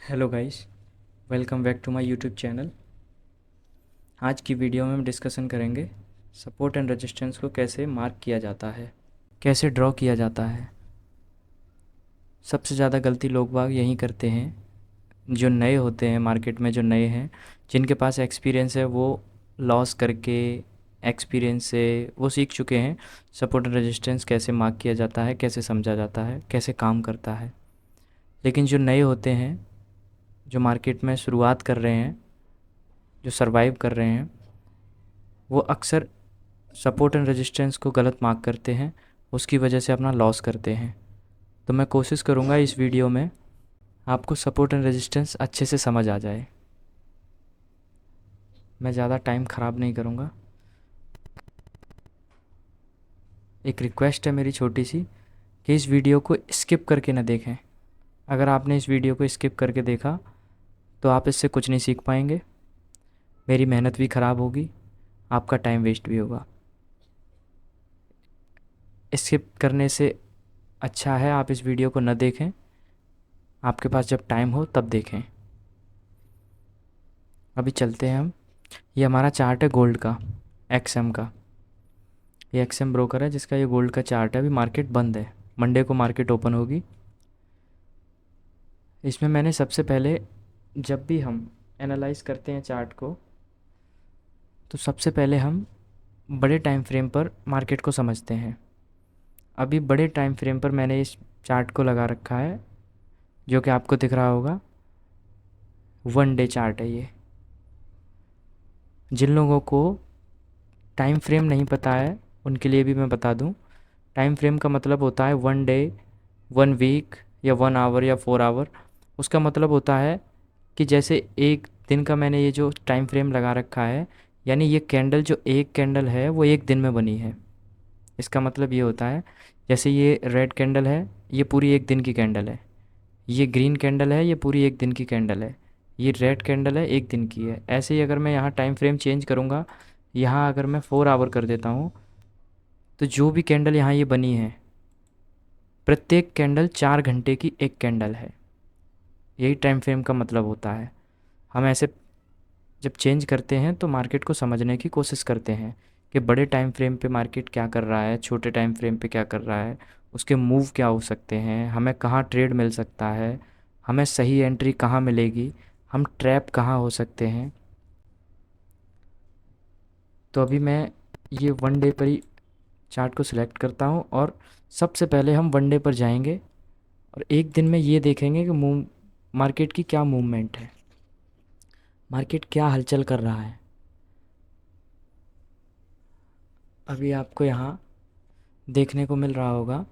Hello guys, welcome back to my YouTube channel. आज की video में हम डिस्कशन करेंगे सपोर्ट एंड रेजिस्टेंस को कैसे मार्क किया जाता है, कैसे ड्रॉ किया जाता है। सबसे ज़्यादा गलती लोग बाग यही करते हैं, जो नए होते हैं मार्केट में, जो नए हैं, जिनके पास एक्सपीरियंस है, वो लॉस करके एक्सपीरियंस से वो सीख चुके हैं सपोर्ट एंड रेजिस्टेंस कैसे मार्क किया जाता है, कैसे समझा जाता है, कैसे काम करता है। लेकिन जो नए होते हैं, जो मार्केट में शुरुआत कर रहे हैं, जो सरवाइव कर रहे हैं, वो अक्सर सपोर्ट एंड रेजिस्टेंस को गलत मार्क करते हैं, उसकी वजह से अपना लॉस करते हैं। तो मैं कोशिश करूँगा इस वीडियो में आपको सपोर्ट एंड रेजिस्टेंस अच्छे से समझ आ जाए। मैं ज़्यादा टाइम ख़राब नहीं करूँगा। एक रिक्वेस्ट है मेरी छोटी सी कि इस वीडियो को स्किप करके ना देखें। अगर आपने इस वीडियो को स्किप करके देखा तो आप इससे कुछ नहीं सीख पाएंगे, मेरी मेहनत भी ख़राब होगी, आपका टाइम वेस्ट भी होगा। स्किप करने से अच्छा है आप इस वीडियो को न देखें, आपके पास जब टाइम हो तब देखें। अभी चलते हैं हम। ये हमारा चार्ट है गोल्ड का, एक्सएम का। ये एक्सएम ब्रोकर है जिसका ये गोल्ड का चार्ट है। अभी मार्केट बंद है, मंडे को मार्केट ओपन होगी। इसमें मैंने सबसे पहले, जब भी हम एनालाइज करते हैं चार्ट को, तो सबसे पहले हम बड़े टाइम फ्रेम पर मार्केट को समझते हैं। अभी बड़े टाइम फ्रेम पर मैंने इस चार्ट को लगा रखा है, जो कि आपको दिख रहा होगा। 1 डे चार्ट है ये। जिन लोगों को टाइम फ्रेम नहीं पता है उनके लिए भी मैं बता दूं, टाइम फ्रेम का मतलब होता है 1 डे, 1 वीक या 1 आवर या 4 आवर। उसका मतलब होता है कि जैसे एक दिन का मैंने ये जो टाइम फ्रेम लगा रखा है, यानी ये कैंडल, जो एक कैंडल है वो एक दिन में बनी है। इसका मतलब ये होता है, जैसे ये रेड कैंडल है, ये पूरी एक दिन की कैंडल है। ये ग्रीन कैंडल है, ये पूरी एक दिन की कैंडल है। ये रेड कैंडल है, एक दिन की है। ऐसे ही अगर मैं यहाँ टाइम फ्रेम चेंज करूँगा, यहाँ अगर मैं 4 आवर कर देता हूँ, तो जो भी कैंडल यहाँ ये बनी है, प्रत्येक कैंडल 4 घंटे की एक कैंडल है। यही टाइम फ्रेम का मतलब होता है। हम ऐसे जब चेंज करते हैं तो मार्केट को समझने की कोशिश करते हैं कि बड़े टाइम फ्रेम पे मार्केट क्या कर रहा है, छोटे टाइम फ्रेम पे क्या कर रहा है, उसके मूव क्या हो सकते हैं, हमें कहाँ ट्रेड मिल सकता है, हमें सही एंट्री कहाँ मिलेगी, हम ट्रैप कहाँ हो सकते हैं। तो अभी मैं ये 1 डे पर ही चार्ट को सिलेक्ट करता हूँ और सबसे पहले हम 1 डे पर जाएंगे और एक दिन में ये देखेंगे कि मूव मार्केट की क्या मूवमेंट है, मार्केट क्या हलचल कर रहा है। अभी आपको यहाँ देखने को मिल रहा होगा,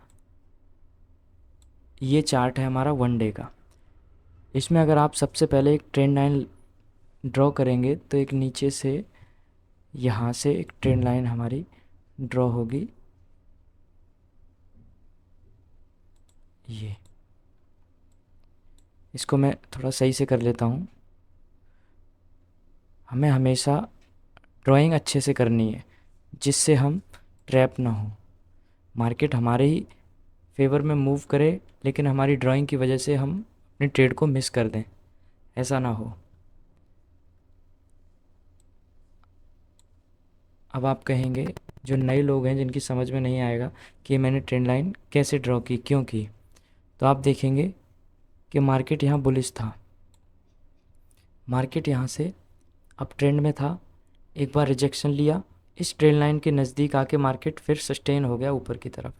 ये चार्ट है हमारा 1 डे का। इसमें अगर आप सबसे पहले एक ट्रेंड लाइन ड्रॉ करेंगे तो एक नीचे से, यहाँ से एक ट्रेंड लाइन हमारी ड्रॉ होगी। ये, इसको मैं थोड़ा सही से कर लेता हूँ। हमें हमेशा ड्राइंग अच्छे से करनी है जिससे हम ट्रैप ना हो, मार्केट हमारे ही फेवर में मूव करे लेकिन हमारी ड्राइंग की वजह से हम अपने ट्रेड को मिस कर दें, ऐसा ना हो। अब आप कहेंगे, जो नए लोग हैं जिनकी समझ में नहीं आएगा कि मैंने ट्रेंड लाइन कैसे ड्रॉ की, क्यों की, तो आप देखेंगे कि मार्केट यहाँ बुलिश था। मार्केट यहाँ से अप ट्रेंड में था, एक बार रिजेक्शन लिया, इस ट्रेंड लाइन के नज़दीक आके मार्केट फिर सस्टेन हो गया ऊपर की तरफ।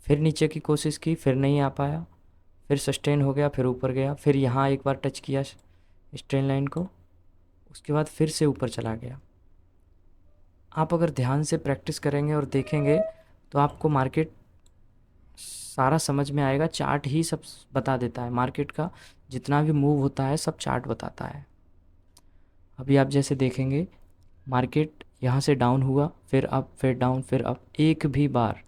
फिर नीचे की कोशिश की, फिर नहीं आ पाया, फिर सस्टेन हो गया, फिर ऊपर गया, फिर यहाँ एक बार टच किया इस ट्रेंड लाइन को, उसके बाद फिर से ऊपर चला गया। आप अगर ध्यान से प्रैक्टिस करेंगे और देखेंगे तो आपको मार्केट सारा समझ में आएगा। चार्ट ही सब बता देता है, मार्केट का जितना भी मूव होता है सब चार्ट बताता है। अभी आप जैसे देखेंगे, मार्केट यहाँ से डाउन हुआ, फिर अप, फिर डाउन, फिर अप। एक भी बार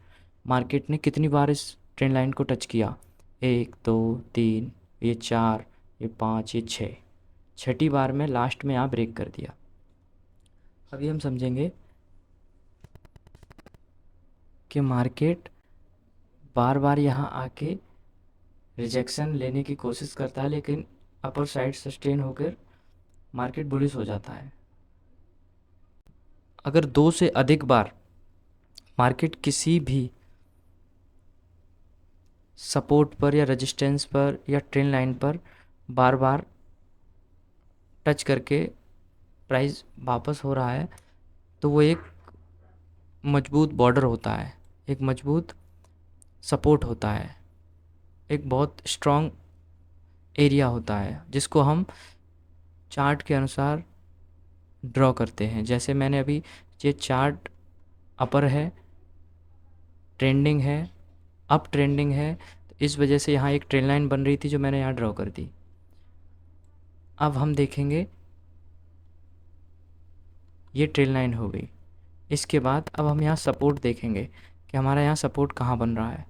मार्केट ने कितनी बार इस ट्रेंड लाइन को टच किया, 1 2 3, ये 4, ये 5, ये 6, छठी बार में लास्ट में यहाँ ब्रेक कर दिया। अभी हम समझेंगे कि मार्केट बार बार यहाँ आके रिजेक्शन लेने की कोशिश करता है, लेकिन अपर साइड सस्टेन होकर मार्केट बुलिश हो जाता है। अगर 2 से अधिक बार मार्केट किसी भी सपोर्ट पर या रेजिस्टेंस पर या ट्रेंड लाइन पर बार बार टच करके प्राइस वापस हो रहा है, तो वो एक मजबूत बॉर्डर होता है, एक मजबूत सपोर्ट होता है, एक बहुत स्ट्रॉन्ग एरिया होता है, जिसको हम चार्ट के अनुसार ड्रॉ करते हैं। जैसे मैंने अभी ये चार्ट अपर है, ट्रेंडिंग है, अप ट्रेंडिंग है, तो इस वजह से यहाँ एक ट्रेंड लाइन बन रही थी जो मैंने यहाँ ड्रॉ कर दी। अब हम देखेंगे ये ट्रेंड लाइन हो गई। इसके बाद अब हम यहाँ सपोर्ट देखेंगे कि हमारा यहाँ सपोर्ट कहाँ बन रहा है।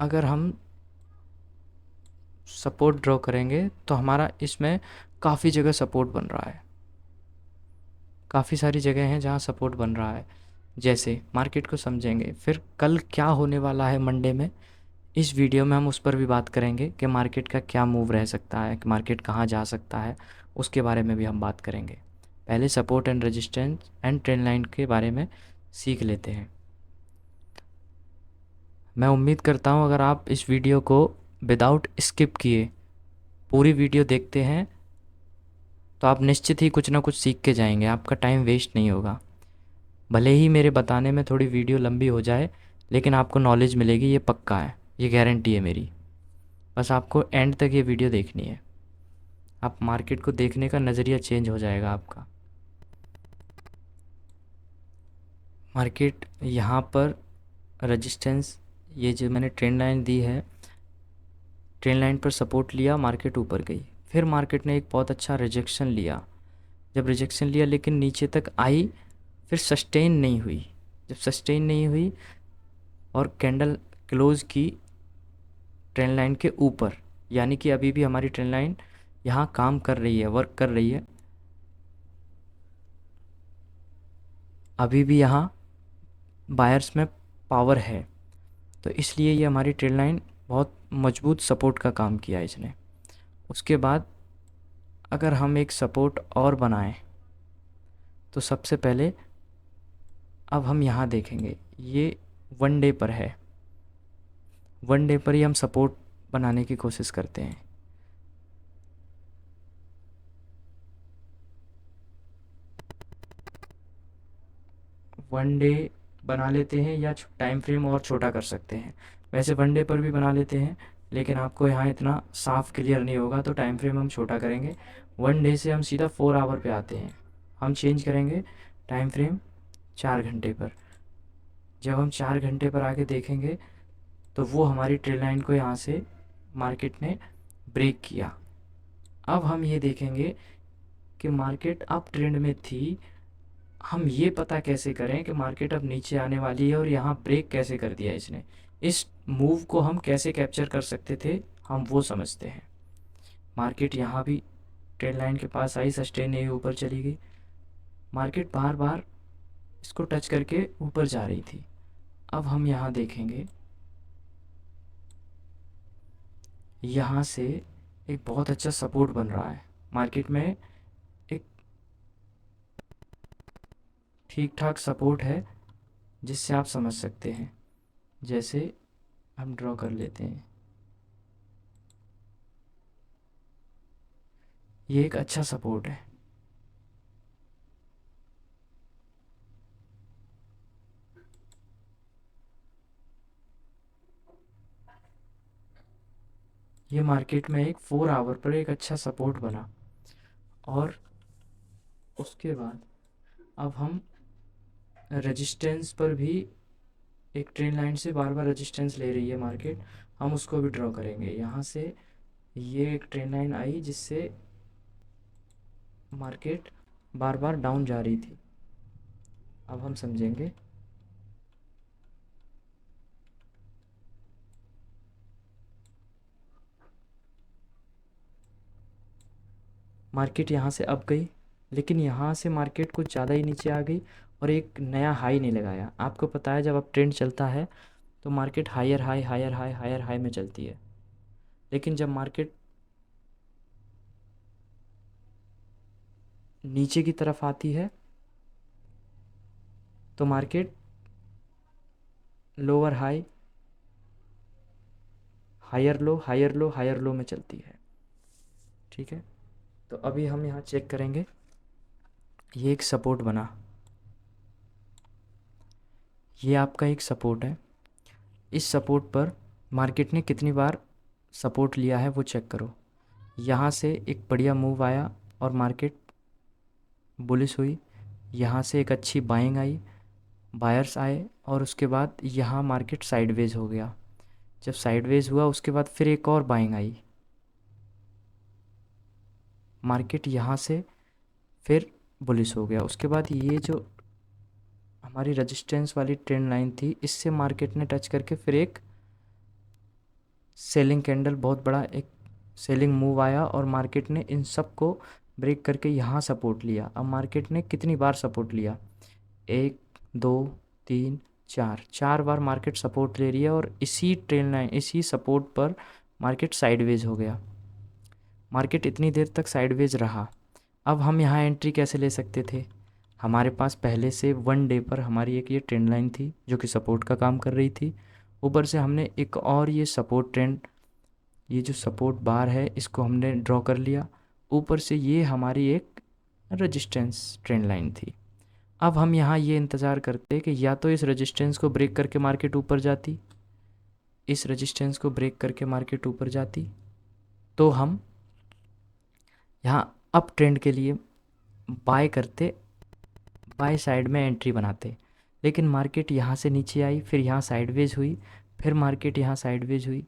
अगर हम सपोर्ट ड्रॉ करेंगे तो हमारा इसमें काफ़ी जगह सपोर्ट बन रहा है, काफ़ी सारी जगह हैं जहाँ सपोर्ट बन रहा है। जैसे मार्केट को समझेंगे, फिर कल क्या होने वाला है मंडे में, इस वीडियो में हम उस पर भी बात करेंगे कि मार्केट का क्या मूव रह सकता है, कि मार्केट कहाँ जा सकता है, उसके बारे में भी हम बात करेंगे। पहले support and resistance and trend line के बारे में सीख लेते हैं। मैं उम्मीद करता हूँ अगर आप इस वीडियो को विदाउट स्किप किए पूरी वीडियो देखते हैं तो आप निश्चित ही कुछ ना कुछ सीख के जाएंगे, आपका टाइम वेस्ट नहीं होगा। भले ही मेरे बताने में थोड़ी वीडियो लंबी हो जाए, लेकिन आपको नॉलेज मिलेगी, ये पक्का है, ये गारंटी है मेरी। बस आपको एंड तक ये वीडियो देखनी है, आप मार्केट को देखने का नज़रिया चेंज हो जाएगा आपका। मार्केट यहाँ पर रेजिस्टेंस, ये जो मैंने ट्रेंड लाइन दी है, ट्रेंड लाइन पर सपोर्ट लिया, मार्केट ऊपर गई। फिर मार्केट ने एक बहुत अच्छा रिजेक्शन लिया। जब रिजेक्शन लिया लेकिन नीचे तक आई, फिर सस्टेन नहीं हुई। जब सस्टेन नहीं हुई और कैंडल क्लोज की ट्रेंड लाइन के ऊपर, यानी कि अभी भी हमारी ट्रेंड लाइन यहाँ काम कर रही है, वर्क कर रही है, अभी भी यहाँ बायर्स में पावर है, तो इसलिए ये हमारी ट्रेंड लाइन बहुत मजबूत सपोर्ट का काम किया इसने। उसके बाद अगर हम एक सपोर्ट और बनाएं तो सबसे पहले अब हम यहाँ देखेंगे, ये 1 डे पर है, 1 डे पर ही हम सपोर्ट बनाने की कोशिश करते हैं। वन डे बना लेते हैं या टाइम फ्रेम और छोटा कर सकते हैं। वैसे 1 डे पर भी बना लेते हैं, लेकिन आपको यहाँ इतना साफ क्लियर नहीं होगा, तो टाइम फ्रेम हम छोटा करेंगे। 1 डे से हम सीधा 4 आवर पे आते हैं, हम चेंज करेंगे टाइम फ्रेम 4 घंटे पर। जब हम 4 घंटे पर आके देखेंगे तो वो हमारी ट्रेंड लाइन को यहाँ से मार्केट ने ब्रेक किया। अब हम ये देखेंगे कि मार्केट अप ट्रेंड में थी, हम ये पता कैसे करें कि मार्केट अब नीचे आने वाली है और यहाँ ब्रेक कैसे कर दिया इसने। इस मूव को हम कैसे कैप्चर कर सकते थे, हम वो समझते हैं। मार्केट यहाँ भी ट्रेंड लाइन के पास आई, सस्टेन नहीं, ऊपर चली गई। मार्केट बार बार इसको टच करके ऊपर जा रही थी। अब हम यहाँ देखेंगे, यहाँ से एक बहुत अच्छा सपोर्ट बन रहा है मार्केट में, एक ठीक ठाक सपोर्ट है जिससे आप समझ सकते हैं। जैसे हम ड्रॉ कर लेते हैं, ये एक अच्छा सपोर्ट है। ये मार्केट में एक 4 आवर पर एक अच्छा सपोर्ट बना, और उसके बाद अब हम रेजिस्टेंस पर भी, एक ट्रेंड लाइन से बार बार रेजिस्टेंस ले रही है मार्केट, हम उसको भी ड्रॉ करेंगे। यहाँ से ये एक ट्रेंड लाइन आई जिससे मार्केट बार बार डाउन जा रही थी। अब हम समझेंगे, मार्केट यहाँ से अप गई, लेकिन यहाँ से मार्केट कुछ ज़्यादा ही नीचे आ गई और एक नया हाई नहीं लगाया। आपको पता है जब अप ट्रेंड चलता है तो market higher high higher high higher high में चलती है। लेकिन जब मार्केट नीचे की तरफ आती है तो market lower high, higher low, higher low, higher low में चलती है। ठीक है, तो अभी हम यहाँ चेक करेंगे, ये एक सपोर्ट बना, ये आपका एक सपोर्ट है। इस सपोर्ट पर मार्केट ने कितनी बार सपोर्ट लिया है वो चेक करो। यहाँ से एक बढ़िया मूव आया और मार्केट बुलिश हुई, यहाँ से एक अच्छी बाइंग आई, बायर्स आए, और उसके बाद यहाँ मार्केट साइडवेज हो गया। जब साइडवेज हुआ उसके बाद फिर एक और बाइंग आई, मार्केट यहाँ से फिर बुलिश हो गया। उसके बाद ये जो हमारी रेजिस्टेंस वाली ट्रेंड लाइन थी, इससे मार्केट ने टच करके फिर एक सेलिंग कैंडल, बहुत बड़ा एक सेलिंग मूव आया और मार्केट ने इन सब को ब्रेक करके यहाँ सपोर्ट लिया। अब मार्केट ने कितनी बार सपोर्ट लिया, 1 2 3 4, 4 बार मार्केट सपोर्ट ले रही है और इसी ट्रेंड लाइन, इसी सपोर्ट पर मार्केट साइडवेज हो गया। मार्केट इतनी देर तक साइडवेज रहा। अब हम यहाँ एंट्री कैसे ले सकते थे, हमारे पास पहले से 1 डे पर हमारी एक ये ट्रेंड लाइन थी जो कि सपोर्ट का काम कर रही थी। ऊपर से हमने एक और ये सपोर्ट ट्रेंड, ये जो सपोर्ट बार है इसको हमने ड्रॉ कर लिया। ऊपर से ये हमारी एक रेजिस्टेंस ट्रेंड लाइन थी। अब हम यहाँ ये इंतज़ार करते कि या तो इस रेजिस्टेंस को ब्रेक करके मार्केट ऊपर जाती, इस रेजिस्टेंस को ब्रेक करके मार्केट ऊपर जाती, तो हम यहाँ अप ट्रेंड के लिए बाय करते, बाय साइड में एंट्री बनाते। लेकिन मार्केट यहाँ से नीचे आई, फिर यहाँ साइडवेज हुई, फिर मार्केट यहाँ साइडवेज हुई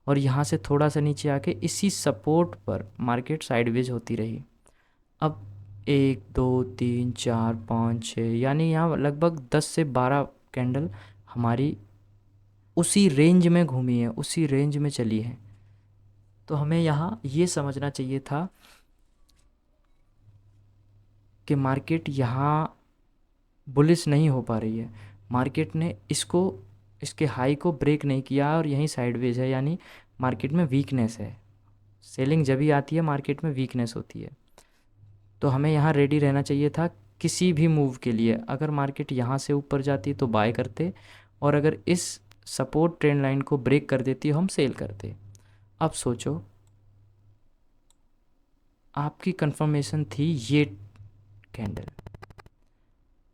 और यहाँ से थोड़ा सा नीचे आके इसी सपोर्ट पर मार्केट साइडवेज होती रही। अब 1 2 3 4 5 6, यानी यहाँ लगभग 10 से 12 कैंडल हमारी उसी रेंज में घूमी है, उसी रेंज में चली है। तो हमें यहाँ ये समझना चाहिए था कि मार्केट यहाँ बुलिश नहीं हो पा रही है, मार्केट ने इसको, इसके हाई को ब्रेक नहीं किया और यहीं साइडवेज है, यानी मार्केट में वीकनेस है। सेलिंग जब भी आती है मार्केट में वीकनेस होती है। तो हमें यहाँ रेडी रहना चाहिए था किसी भी मूव के लिए। अगर मार्केट यहाँ से ऊपर जाती तो बाय करते, और अगर इस सपोर्ट ट्रेंड लाइन को ब्रेक कर देती हम सेल करते। अब सोचो, आपकी कंफर्मेशन थी ये कैंडल,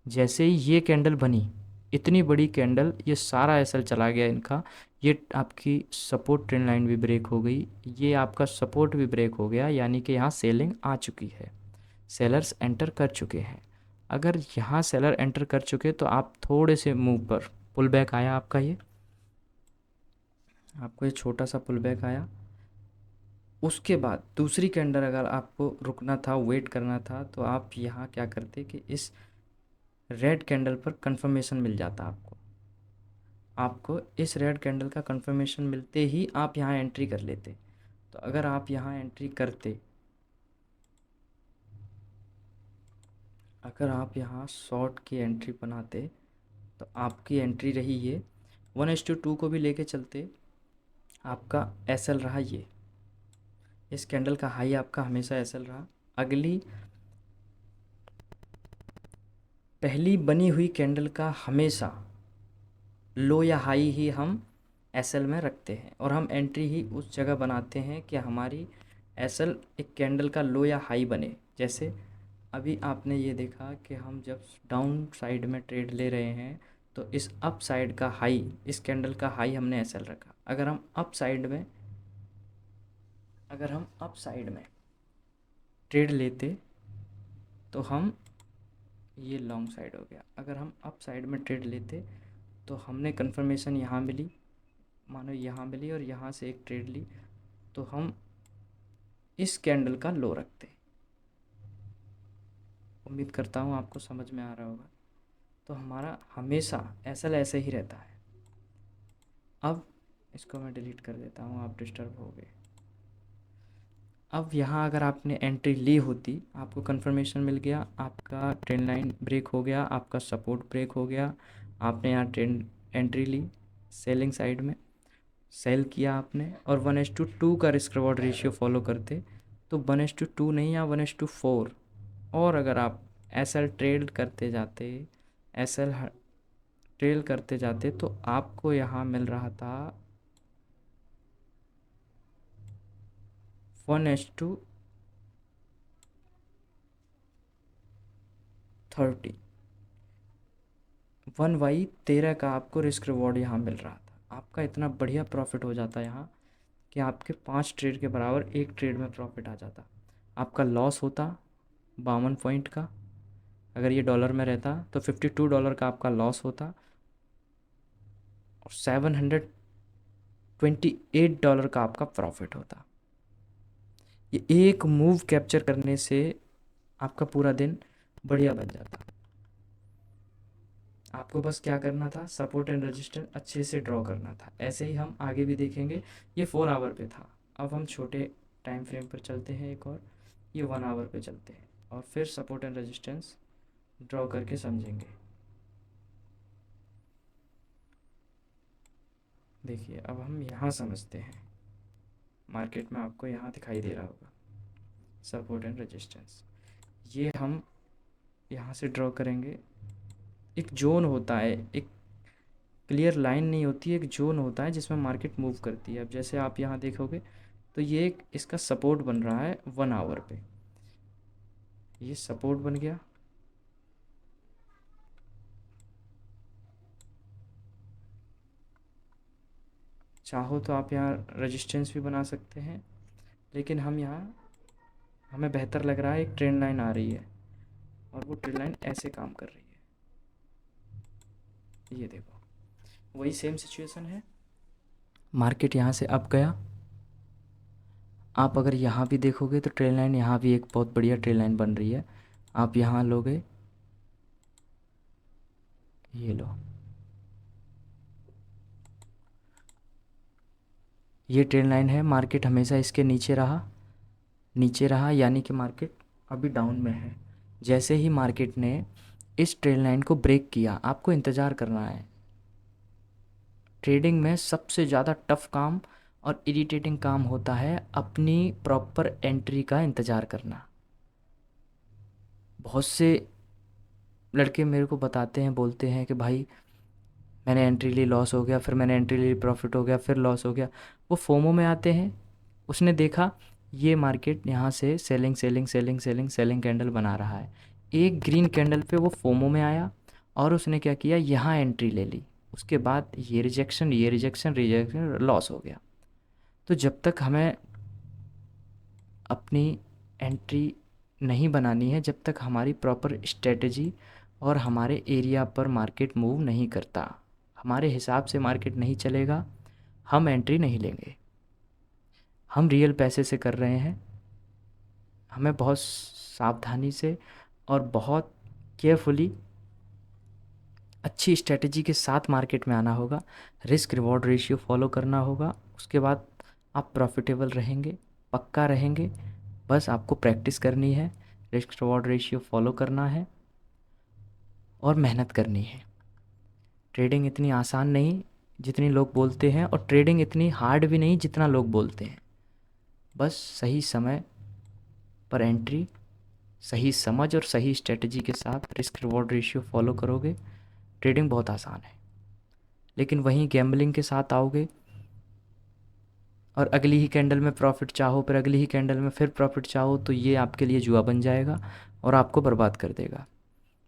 जैसे ही ये कैंडल बनी, इतनी बड़ी कैंडल, ये सारा एसएल चला गया इनका, ये आपकी सपोर्ट ट्रेंड लाइन भी ब्रेक हो गई, ये आपका सपोर्ट भी ब्रेक हो गया, यानी कि यहाँ सेलिंग आ चुकी है, सेलर्स एंटर कर चुके हैं। अगर यहाँ सेलर एंटर कर चुके तो आप थोड़े से मूव पर पुल बैक आया आपका, ये आपको ये छोटा सा पुल बैक आया। उसके बाद दूसरी कैंडल अगर आपको रुकना था, वेट करना था, तो आप यहाँ क्या करते कि इस रेड कैंडल पर कंफर्मेशन मिल जाता आपको इस रेड कैंडल का कंफर्मेशन मिलते ही आप यहाँ एंट्री कर लेते। तो अगर आप यहाँ एंट्री करते, अगर आप यहाँ शॉर्ट की एंट्री बनाते तो आपकी एंट्री रही ये 1:2 को भी लेके चलते, आपका एसएल रहा ये, इस कैंडल का हाई आपका हमेशा एसएल रहा। अगली पहली बनी हुई कैंडल का हमेशा लो या हाई ही हम एसएल में रखते हैं, और हम एंट्री ही उस जगह बनाते हैं कि हमारी एसएल एक कैंडल का लो या हाई बने। जैसे अभी आपने ये देखा कि हम जब डाउन साइड में ट्रेड ले रहे हैं तो इस अप साइड का हाई, इस कैंडल का हाई हमने एसएल रखा। अगर हम अप साइड में, अगर हम अप साइड में ट्रेड लेते तो हम, ये लॉन्ग साइड हो गया, अगर हम अप साइड में ट्रेड लेते तो हमने कंफर्मेशन यहाँ मिली, मानो यहाँ मिली और यहाँ से एक ट्रेड ली, तो हम इस कैंडल का लो रखते। उम्मीद करता हूँ आपको समझ में आ रहा होगा। तो हमारा हमेशा एसएल ऐसे ही रहता है। अब इसको मैं डिलीट कर देता हूँ, आप डिस्टर्ब हो गए। अब यहाँ अगर आपने एंट्री ली होती, आपको कंफर्मेशन मिल गया, आपका ट्रेंड लाइन ब्रेक हो गया, आपका सपोर्ट ब्रेक हो गया, आपने यहाँ ट्रेंड एंट्री ली सेलिंग साइड में, सेल किया आपने और 1:2 का रिस्क रिवॉर्ड रेशियो फॉलो करते तो 1:2 नहीं या 1:4, और अगर आप एस एल ट्रेड करते जाते, एस एल ट्रेल करते जाते तो आपको यहाँ मिल रहा था 1:30, 1/13 का आपको रिस्क रिवॉर्ड यहाँ मिल रहा था। आपका इतना बढ़िया प्रॉफिट हो जाता यहाँ कि आपके 5 ट्रेड के बराबर एक ट्रेड में प्रॉफिट आ जाता। आपका लॉस होता 52 पॉइंट का, अगर ये डॉलर में रहता तो $52 का आपका लॉस होता और $728 का आपका प्रॉफिट होता। ये एक मूव कैप्चर करने से आपका पूरा दिन बढ़िया बन जाता। आपको बस क्या करना था, सपोर्ट एंड रेजिस्टेंस अच्छे से ड्रॉ करना था। ऐसे ही हम आगे भी देखेंगे। ये 4 आवर पे था। अब हम छोटे टाइम फ्रेम पर चलते हैं एक और, ये 1 आवर पे चलते हैं और फिर सपोर्ट एंड रेजिस्टेंस ड्रॉ करके समझेंगे। देखिए अब हम यहाँ समझते हैं। मार्केट में आपको यहाँ दिखाई दे रहा होगा सपोर्ट एंड रेजिस्टेंस। ये हम यहाँ से ड्रॉ करेंगे। एक जोन होता है, एक क्लियर लाइन नहीं होती है, एक जोन होता है जिसमें मार्केट मूव करती है। अब जैसे आप यहाँ देखोगे तो ये एक इसका सपोर्ट बन रहा है 1 आवर पे, ये सपोर्ट बन गया। चाहो तो आप यहाँ रेजिस्टेंस भी बना सकते हैं, लेकिन हम यहाँ, हमें बेहतर लग रहा है एक ट्रेंड लाइन आ रही है और वो ट्रेंड लाइन ऐसे काम कर रही है। ये देखो वही सेम सिचुएशन है। मार्केट यहाँ से अप गया। आप अगर यहाँ भी देखोगे तो ट्रेंड लाइन यहाँ भी एक बहुत बढ़िया ट्रेंड लाइन बन रही है। आप यहाँ लोगे, ये लो, ये ट्रेंड लाइन है। मार्केट हमेशा इसके नीचे रहा, नीचे रहा, यानी कि मार्केट अभी डाउन में है। जैसे ही मार्केट ने इस ट्रेंड लाइन को ब्रेक किया, आपको इंतज़ार करना है। ट्रेडिंग में सबसे ज़्यादा टफ काम और इरिटेटिंग काम होता है अपनी प्रॉपर एंट्री का इंतज़ार करना। बहुत से लड़के मेरे को बताते हैं, बोलते हैं कि भाई मैंने एंट्री ली, लॉस हो गया, फिर मैंने एंट्री ली, प्रॉफिट हो गया, फिर लॉस हो गया। वो फोमो में आते हैं। उसने देखा ये मार्केट यहाँ से selling selling selling selling selling candle बना रहा है, एक ग्रीन कैंडल पे वो फोमो में आया और उसने क्या किया, यहाँ एंट्री ले ली। उसके बाद ये रिजेक्शन, ये रिजेक्शन, रिजेक्शन, लॉस हो गया। तो जब तक हमें अपनी एंट्री नहीं बनानी है, जब तक हमारी प्रॉपर स्ट्रेटजी और हमारे एरिया पर मार्केट मूव नहीं करता, हमारे हिसाब से मार्केट नहीं चलेगा, हम एंट्री नहीं लेंगे। हम रियल पैसे से कर रहे हैं। हमें बहुत सावधानी से और बहुत केयरफुली अच्छी स्ट्रेटजी के साथ मार्केट में आना होगा। रिस्क रिवॉर्ड रेशियो फॉलो करना होगा। उसके बाद आप प्रॉफिटेबल रहेंगे, पक्का रहेंगे। बस आपको प्रैक्टिस करनी है, रिस्क रिवॉर्ड रेशियो फॉलो करना है और मेहनत करनी है। ट्रेडिंग इतनी आसान नहीं जितनी लोग बोलते हैं और ट्रेडिंग इतनी हार्ड भी नहीं जितना लोग बोलते हैं। बस सही समय पर एंट्री, सही समझ और सही स्ट्रेटजी के साथ रिस्क रिवॉर्ड रेशियो फॉलो करोगे, ट्रेडिंग बहुत आसान है। लेकिन वहीं गैम्बलिंग के साथ आओगे और अगली ही कैंडल में प्रॉफिट चाहो, फिर अगली ही कैंडल में फिर प्रॉफिट चाहो, तो ये आपके लिए जुआ बन जाएगा और आपको बर्बाद कर देगा।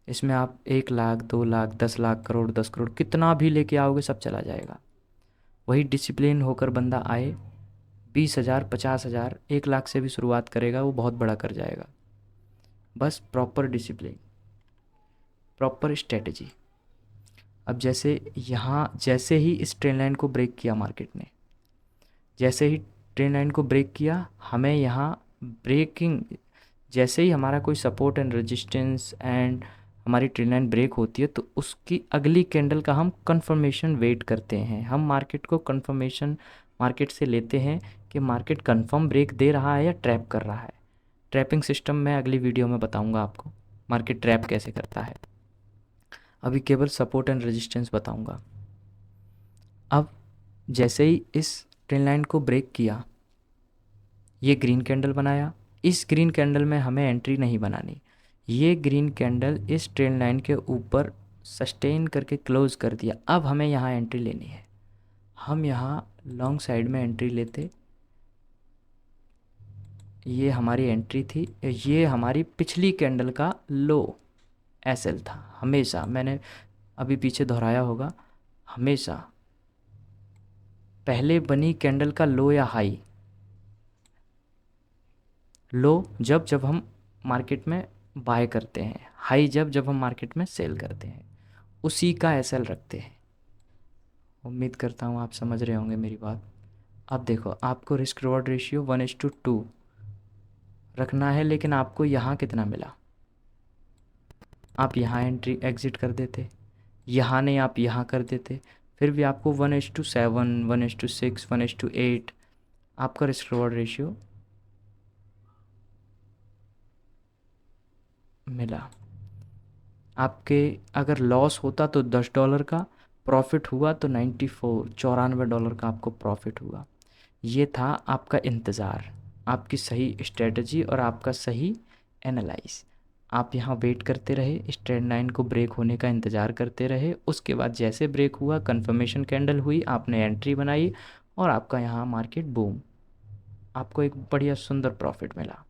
इसमें आप 1 लाख, 2 लाख, 10 लाख, करोड़, 10 करोड़ कितना भी लेके आओगे, सब चला जाएगा। वही डिसिप्लिन होकर बंदा आए, 20,000, 50,000, 1 लाख से भी शुरुआत करेगा, वो बहुत बड़ा कर जाएगा। बस प्रॉपर डिसिप्लिन, प्रॉपर स्ट्रेटजी। अब जैसे यहाँ, जैसे ही इस ट्रेंड लाइन को ब्रेक किया मार्केट ने, जैसे ही ट्रेंड लाइन को ब्रेक किया, हमें यहाँ ब्रेकिंग, जैसे ही हमारा कोई सपोर्ट एंड रेजिस्टेंस एंड हमारी ट्रेंड लाइन ब्रेक होती है तो उसकी अगली कैंडल का हम कंफर्मेशन वेट करते हैं। हम मार्केट को कंफर्मेशन मार्केट से लेते हैं कि मार्केट कंफर्म ब्रेक दे रहा है या ट्रैप कर रहा है। ट्रैपिंग सिस्टम मैं अगली वीडियो में बताऊंगा आपको, मार्केट ट्रैप कैसे करता है। अभी केवल सपोर्ट एंड रेजिस्टेंस बताऊंगा। अब जैसे ही इस ट्रेन लाइन को ब्रेक किया, ये ग्रीन कैंडल बनाया। इस ग्रीन कैंडल में हमें एंट्री नहीं बनानी। ये ग्रीन कैंडल इस ट्रेन लाइन के ऊपर सस्टेन करके क्लोज कर दिया। अब हमें यहाँ एंट्री लेनी है। हम यहाँ लॉन्ग साइड में एंट्री लेते। ये हमारी एंट्री थी। ये हमारी पिछली कैंडल का लो एसएल था। हमेशा मैंने अभी पीछे दोहराया होगा, हमेशा पहले बनी कैंडल का लो या हाई, लो जब जब हम मार्केट में बाय करते हैं, हाई जब जब हम मार्केट में सेल करते हैं, उसी का एसएल रखते हैं। उम्मीद करता हूँ आप समझ रहे होंगे मेरी बात। अब देखो, आपको रिस्क रिवॉर्ड रेशियो 1:2 रखना है, लेकिन आपको यहाँ कितना मिला? आप यहाँ एंट्री एग्ज़िट कर देते, यहाँ नहीं आप यहाँ कर देते, फिर भी आपको 1:7, 1:6, 1:8 आपका रिस्क रिवॉर्ड रेशियो मिला। आपके अगर लॉस होता तो $10 का, प्रॉफिट हुआ तो 94 का आपको प्रॉफिट हुआ। ये था आपका इंतज़ार, आपकी सही स्ट्रेटजी और आपका सही एनालाइज। आप यहाँ वेट करते रहे, इस ट्रेंड लाइन को ब्रेक होने का इंतज़ार करते रहे। उसके बाद जैसे ब्रेक हुआ, कंफर्मेशन कैंडल हुई, आपने एंट्री बनाई और आपका यहाँ मार्केट बूम, आपको एक बढ़िया सुंदर प्रॉफिट मिला।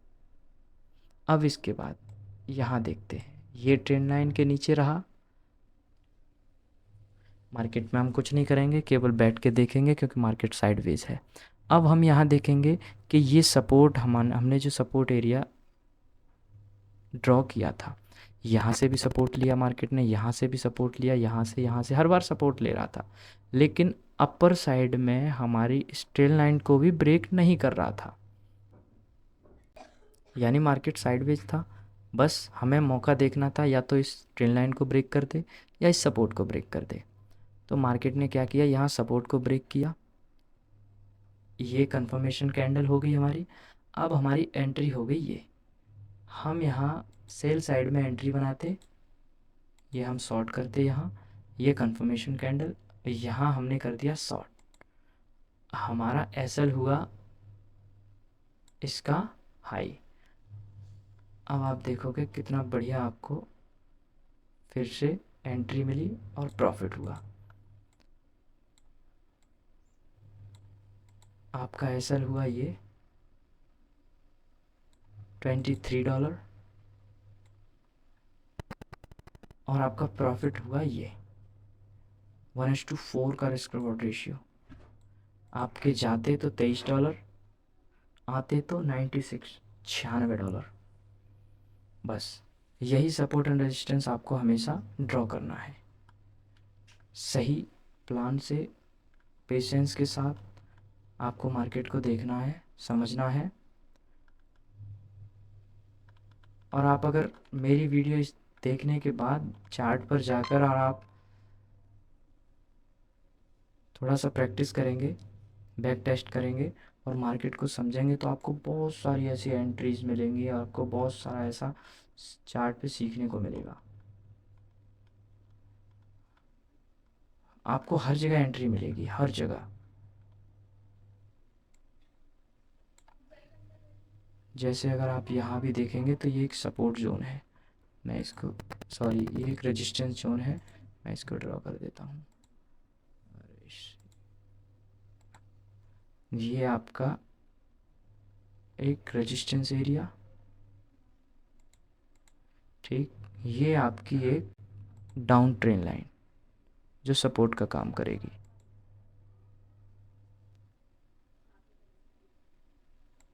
अब इसके बाद यहाँ देखते हैं, ये ट्रेंड लाइन के नीचे रहा। मार्केट में हम कुछ नहीं करेंगे, केवल बैठ के देखेंगे क्योंकि मार्केट साइडवेज है। अब हम यहाँ देखेंगे कि ये सपोर्ट हमने जो सपोर्ट एरिया ड्रॉ किया था, यहाँ से भी सपोर्ट लिया मार्केट ने, यहाँ से भी सपोर्ट लिया, यहाँ से हर बार सपोर्ट ले रहा था, लेकिन अपर साइड में हमारी स्ट्रेल लाइन को भी ब्रेक नहीं कर रहा था। यानी मार्केट साइडवेज था। बस हमें मौका देखना था, या तो इस ट्रेल लाइन को ब्रेक कर दे या इस सपोर्ट को ब्रेक कर दे। तो मार्केट ने क्या किया, यहाँ सपोर्ट को ब्रेक किया, ये कंफर्मेशन कैंडल हो गई हमारी। अब हमारी एंट्री हो गई ये, हम यहाँ सेल साइड में एंट्री बनाते, ये हम शॉर्ट करते, यहाँ ये कंफर्मेशन कैंडल, यहाँ हमने कर दिया शॉर्ट। हमारा एसएल हुआ इसका हाई। अब आप देखोगे कितना बढ़िया आपको फिर से एंट्री मिली और प्रॉफिट हुआ। आपका एसएल हुआ ये $23 और आपका प्रॉफिट हुआ ये 1:4 का रिस्क रिवॉर्ड रेशियो। आपके जाते तो $23, आते तो 96 $96। बस यही सपोर्ट एंड रेजिस्टेंस आपको हमेशा ड्रॉ करना है, सही प्लान से, पेशेंस के साथ आपको मार्केट को देखना है, समझना है। और आप अगर मेरी वीडियो इस देखने के बाद चार्ट पर जाकर और आप थोड़ा सा प्रैक्टिस करेंगे, बैक टेस्ट करेंगे और मार्केट को समझेंगे, तो आपको बहुत सारी ऐसी एंट्रीज मिलेंगी, आपको बहुत सारा ऐसा चार्ट पे सीखने को मिलेगा। आपको हर जगह एंट्री मिलेगी, हर जगह। जैसे अगर आप यहाँ भी देखेंगे तो ये एक सपोर्ट जोन है, मैं इसको, सॉरी, ये एक रेजिस्टेंस जोन है, मैं इसको ड्रॉ कर देता हूँ। ये आपका एक रेजिस्टेंस एरिया, ठीक, ये आपकी एक डाउन ट्रेन लाइन जो सपोर्ट का काम करेगी।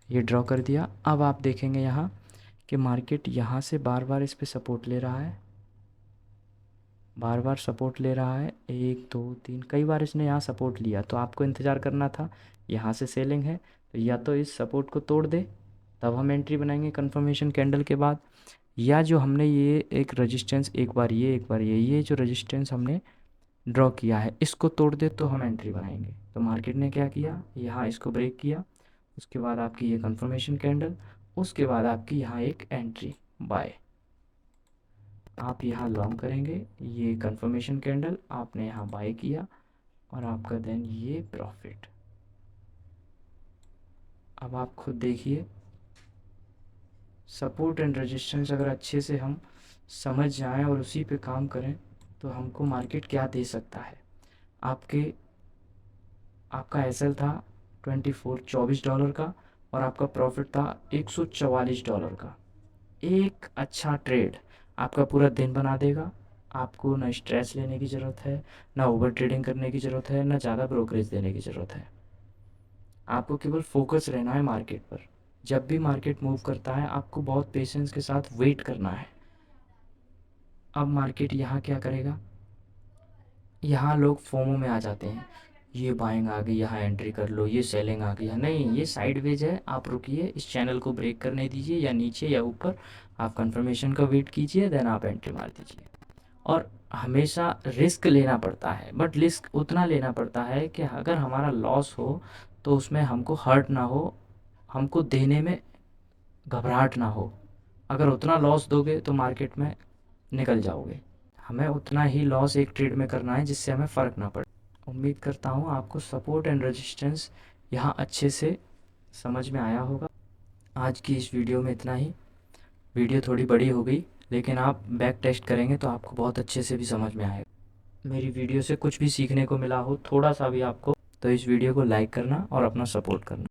ये ड्रॉ कर दिया। अब आप देखेंगे यहाँ कि मार्केट यहाँ से बार बार इस पे सपोर्ट ले रहा है, बार बार सपोर्ट ले रहा है, 1 2 3 कई बार इसने यहाँ सपोर्ट लिया, तो आपको इंतज़ार करना था। यहाँ से सेलिंग है तो या तो इस सपोर्ट को तोड़ दे, तब हम एंट्री बनाएंगे कंफर्मेशन कैंडल के बाद, या जो हमने ये एक रेजिस्टेंस, एक बार ये एक बार ये जो रेजिस्टेंस हमने ड्रॉ किया है, इसको तोड़ दे तो हम एंट्री बनाएंगे। तो मार्केट ने क्या किया, यहाँ इसको ब्रेक किया, उसके बाद आपकी ये कंफर्मेशन कैंडल, उसके बाद आपकी यहाँ एक एंट्री बाय। आप यहाँ लॉन्ग करेंगे, ये कंफर्मेशन कैंडल आपने यहाँ बाय किया और आपका देन ये प्रॉफिट। अब आप खुद देखिए, सपोर्ट एंड रेजिस्टेंस अगर अच्छे से हम समझ जाएं और उसी पे काम करें तो हमको मार्केट क्या दे सकता है। आपका एसएल था 24 का और आपका प्रॉफिट था $144 का। एक अच्छा ट्रेड आपका पूरा दिन बना देगा। आपको ना स्ट्रेस लेने की ज़रूरत है, ना ओवर ट्रेडिंग करने की ज़रूरत है, ना ज़्यादा ब्रोकरेज देने की ज़रूरत है। आपको केवल फोकस रहना है मार्केट पर। जब भी मार्केट मूव करता है आपको बहुत पेशेंस के साथ वेट करना है। अब मार्केट यहाँ क्या करेगा, यहाँ लोग फोमो में आ जाते हैं, ये बाइंग आ गई यहाँ एंट्री कर लो, ये सेलिंग आ गई, नहीं ये साइडवेज है, आप रुकिए, इस चैनल को ब्रेक करने दीजिए, या नीचे या ऊपर आप कंफर्मेशन का वेट कीजिए, देन आप एंट्री मार दीजिए। और हमेशा रिस्क लेना पड़ता है, बट रिस्क उतना लेना पड़ता है कि अगर हमारा लॉस हो तो उसमें हमको हर्ट ना हो, हमको देने में घबराहट ना हो। अगर उतना लॉस दोगे तो मार्केट में निकल जाओगे। हमें उतना ही लॉस एक ट्रेड में करना है जिससे हमें फ़र्क ना पड़े। उम्मीद करता हूँ आपको सपोर्ट एंड रेजिस्टेंस यहाँ अच्छे से समझ में आया होगा। आज की इस वीडियो में इतना ही। वीडियो थोड़ी बड़ी हो गई, लेकिन आप बैक टेस्ट करेंगे तो आपको बहुत अच्छे से भी समझ में आएगा। मेरी वीडियो से कुछ भी सीखने को मिला हो थोड़ा सा भी आपको, तो इस वीडियो को लाइक करना और अपना सपोर्ट करना।